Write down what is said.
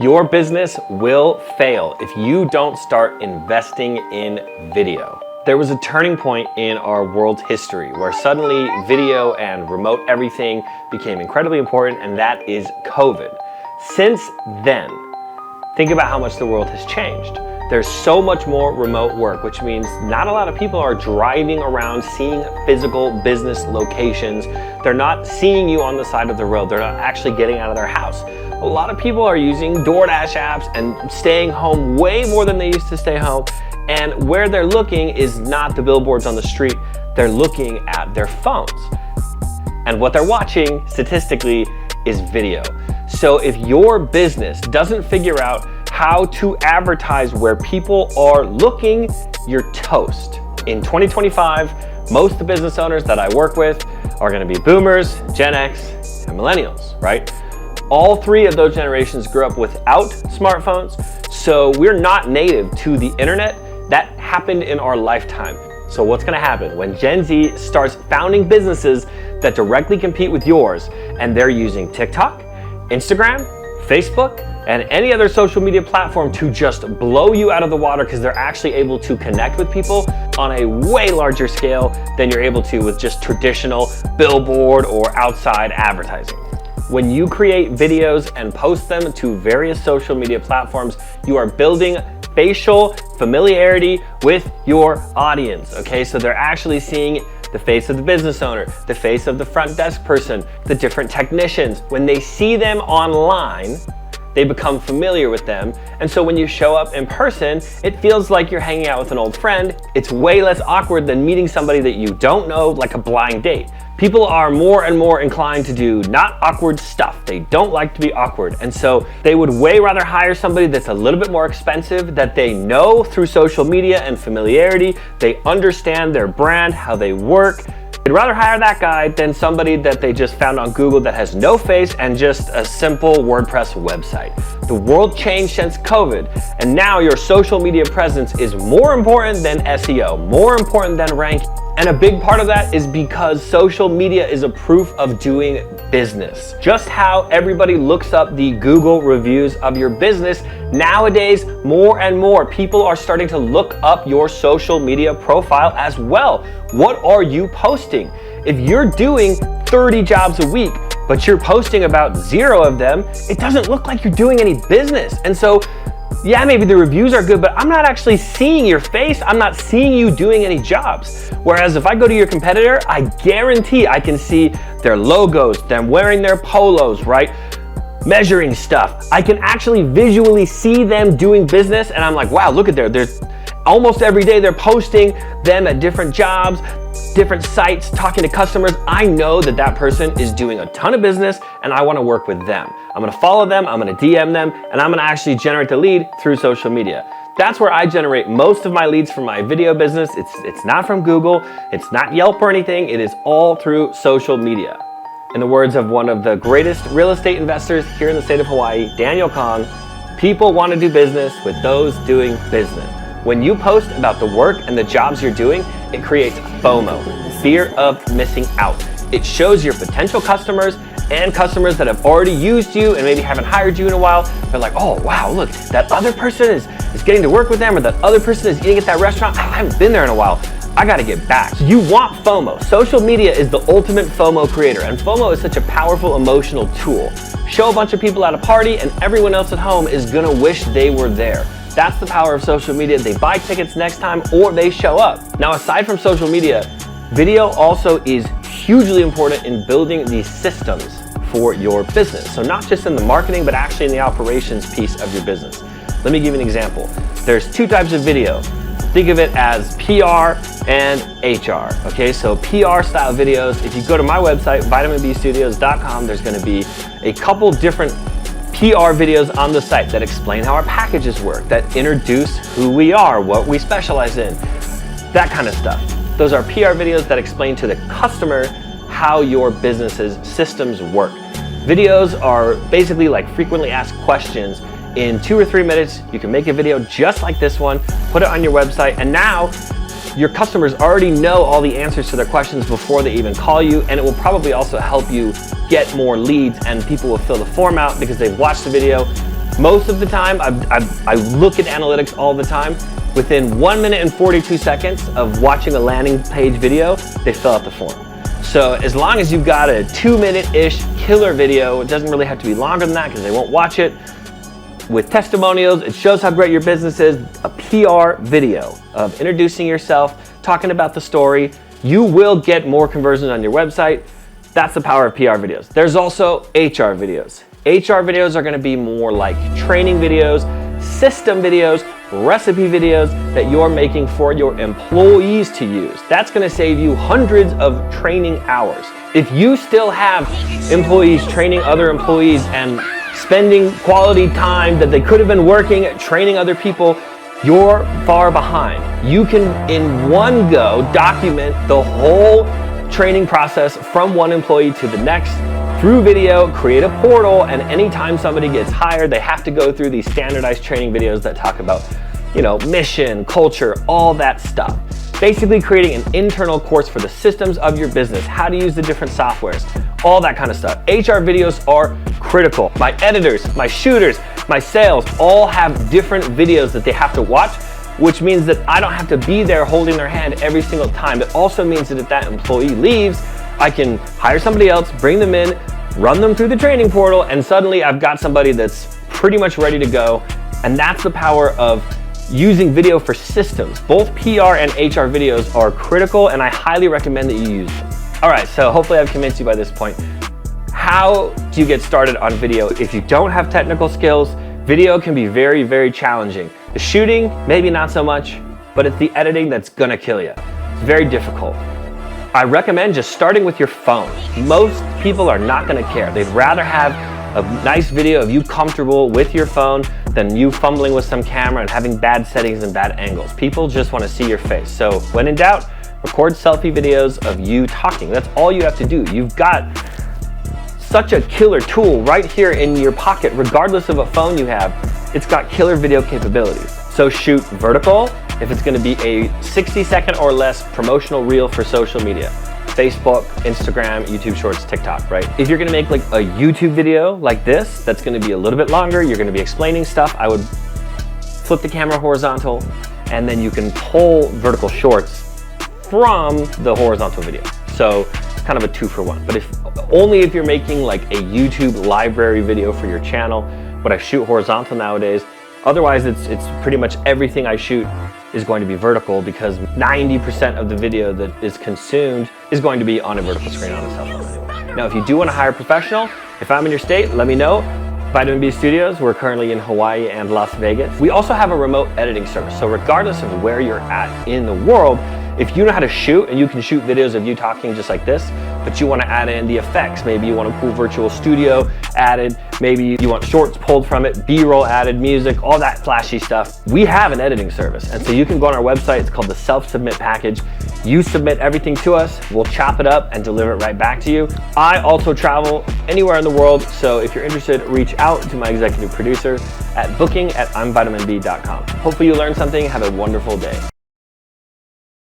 Your business will fail if you don't start investing in video. There was a turning point in our world's history where suddenly video and remote everything became incredibly important, and that is COVID. Since then, think about how much the world has changed. There's so much more remote work, which means not a lot of people are driving around seeing physical business locations. They're not seeing you on the side of the road. They're not actually getting out of their house. A lot of people are using DoorDash apps and staying home way more than they used to stay home. And where they're looking is not the billboards on the street. They're looking at their phones. And what they're watching statistically is video. So if your business doesn't figure out how to advertise where people are looking, you're toast. In 2025, most of the business owners that I work with are gonna be boomers, Gen X, and millennials, right? All three of those generations grew up without smartphones, so we're not native to the internet. That happened in our lifetime. So what's gonna happen when Gen Z starts founding businesses that directly compete with yours, and they're using TikTok, Instagram, Facebook, and any other social media platform to just blow you out of the water because they're actually able to connect with people on a way larger scale than you're able to with just traditional billboard or outside advertising. When you create videos and post them to various social media platforms, you are building facial familiarity with your audience, okay? So they're actually seeing the face of the business owner, the face of the front desk person, the different technicians. When they see them online, they become familiar with them. And so when you show up in person, it feels like you're hanging out with an old friend. It's way less awkward than meeting somebody that you don't know, like a blind date. People are more and more inclined to do not awkward stuff. They don't like to be awkward. And so they would way rather hire somebody that's a little bit more expensive, that they know through social media and familiarity. They understand their brand, how they work. They'd rather hire that guy than somebody that they just found on Google that has no face and just a simple WordPress website. The world changed since COVID, and now your social media presence is more important than SEO, more important than ranking. And a big part of that is because social media is a proof of doing business. Just how everybody looks up the Google reviews of your business, nowadays, more and more people are starting to look up your social media profile as well. What are you posting? If you're doing 30 jobs a week, but you're posting about 0 of them, it doesn't look like you're doing any business. And so, yeah, maybe the reviews are good, but I'm not actually seeing your face. I'm not seeing you doing any jobs. Whereas if I go to your competitor, I guarantee I can see their logos, them wearing their polos, right? Measuring stuff. I can actually visually see them doing business, and I'm like, wow, look at there's almost every day they're posting them at different jobs, different sites, talking to customers. I know that that person is doing a ton of business and I want to work with them. I'm going to follow them, I'm going to DM them, and I'm going to actually generate the lead through social media. That's where I generate most of my leads from my video business. It's not from Google, it's not Yelp or anything. It is all through social media. In the words of one of the greatest real estate investors here in the state of Hawaii, Daniel Kong, people want to do business with those doing business. When you post about the work and the jobs you're doing, it creates FOMO, fear of missing out. It shows your potential customers and customers that have already used you and maybe haven't hired you in a while. They're like, oh wow, look, that other person is getting to work with them, or that other person is eating at that restaurant. I haven't been there in a while. I gotta get back. So you want FOMO. Social media is the ultimate FOMO creator, and FOMO is such a powerful emotional tool. Show a bunch of people at a party and everyone else at home is gonna wish they were there. That's the power of social media. They buy tickets next time or they show up. Now, aside from social media, video also is hugely important in building these systems for your business. So not just in the marketing, but actually in the operations piece of your business. Let me give you an example. There's 2 types of video. Think of it as PR and HR, okay? So PR style videos, if you go to my website, vitaminbstudios.com, there's gonna be a couple different PR videos on the site that explain how our packages work, that introduce who we are, what we specialize in, that kind of stuff. Those are PR videos that explain to the customer how your business's systems work. Videos are basically like frequently asked questions. In 2 or 3 minutes, you can make a video just like this one, put it on your website, and now your customers already know all the answers to their questions before they even call you, and it will probably also help you get more leads, and people will fill the form out because they've watched the video, Most of the time, I look at analytics all the time. Within 1 minute and 42 seconds of watching a landing page video, they fill out the form. So as long as you've got a 2-minute-ish killer video, it doesn't really have to be longer than that because they won't watch it. With testimonials, it shows how great your business is. A PR video of introducing yourself, talking about the story, you will get more conversions on your website. That's the power of PR videos. There's also HR videos. HR videos are gonna be more like training videos, system videos, recipe videos that you're making for your employees to use. That's gonna save you hundreds of training hours. If you still have employees training other employees and spending quality time that they could have been working at training other people, you're far behind. You can, in one go, document the whole training process from one employee to the next through video, create a portal, and anytime somebody gets hired, they have to go through these standardized training videos that talk about, mission, culture, all that stuff. Basically creating an internal course for the systems of your business, how to use the different softwares, all that kind of stuff. HR videos are critical. My editors, my shooters, my sales all have different videos that they have to watch, which means that I don't have to be there holding their hand every single time. It also means that if that employee leaves, I can hire somebody else, bring them in, run them through the training portal, and suddenly I've got somebody that's pretty much ready to go. And that's the power of using video for systems. Both PR and HR videos are critical, and I highly recommend that you use them. All right, so hopefully I've convinced you by this point. How do you get started on video? If you don't have technical skills, video can be very, very challenging. The shooting, maybe not so much, but it's the editing that's gonna kill you. It's very difficult. I recommend just starting with your phone. Most people are not gonna care. They'd rather have a nice video of you comfortable with your phone than you fumbling with some camera and having bad settings and bad angles. People just wanna see your face. So when in doubt, record selfie videos of you talking. That's all you have to do. You've got such a killer tool right here in your pocket, regardless of what phone you have. It's got killer video capabilities. So shoot vertical if it's gonna be a 60-second or less promotional reel for social media. Facebook, Instagram, YouTube Shorts, TikTok, right? If you're gonna make like a YouTube video like this, that's gonna be a little bit longer, you're gonna be explaining stuff, I would flip the camera horizontal, and then you can pull vertical shorts from the horizontal video. So it's kind of a 2-for-1. But only if you're making like a YouTube library video for your channel, would I shoot horizontal nowadays. Otherwise, it's pretty much everything I shoot is going to be vertical because 90% of the video that is consumed is going to be on a vertical screen on a cell phone anyway. Now, if you do want to hire a professional, if I'm in your state, let me know. Vitamin B Studios, we're currently in Hawaii and Las Vegas. We also have a remote editing service. So regardless of where you're at in the world, if you know how to shoot and you can shoot videos of you talking just like this, but you want to add in the effects, maybe you want a cool virtual studio added, maybe you want shorts pulled from it, B-roll added, music, all that flashy stuff. We have an editing service. And so you can go on our website, it's called the Self-Submit package. You submit everything to us, we'll chop it up and deliver it right back to you. I also travel anywhere in the world, so if you're interested, reach out to my executive producer at booking@imvitaminb.com. Hopefully you learned something, have a wonderful day.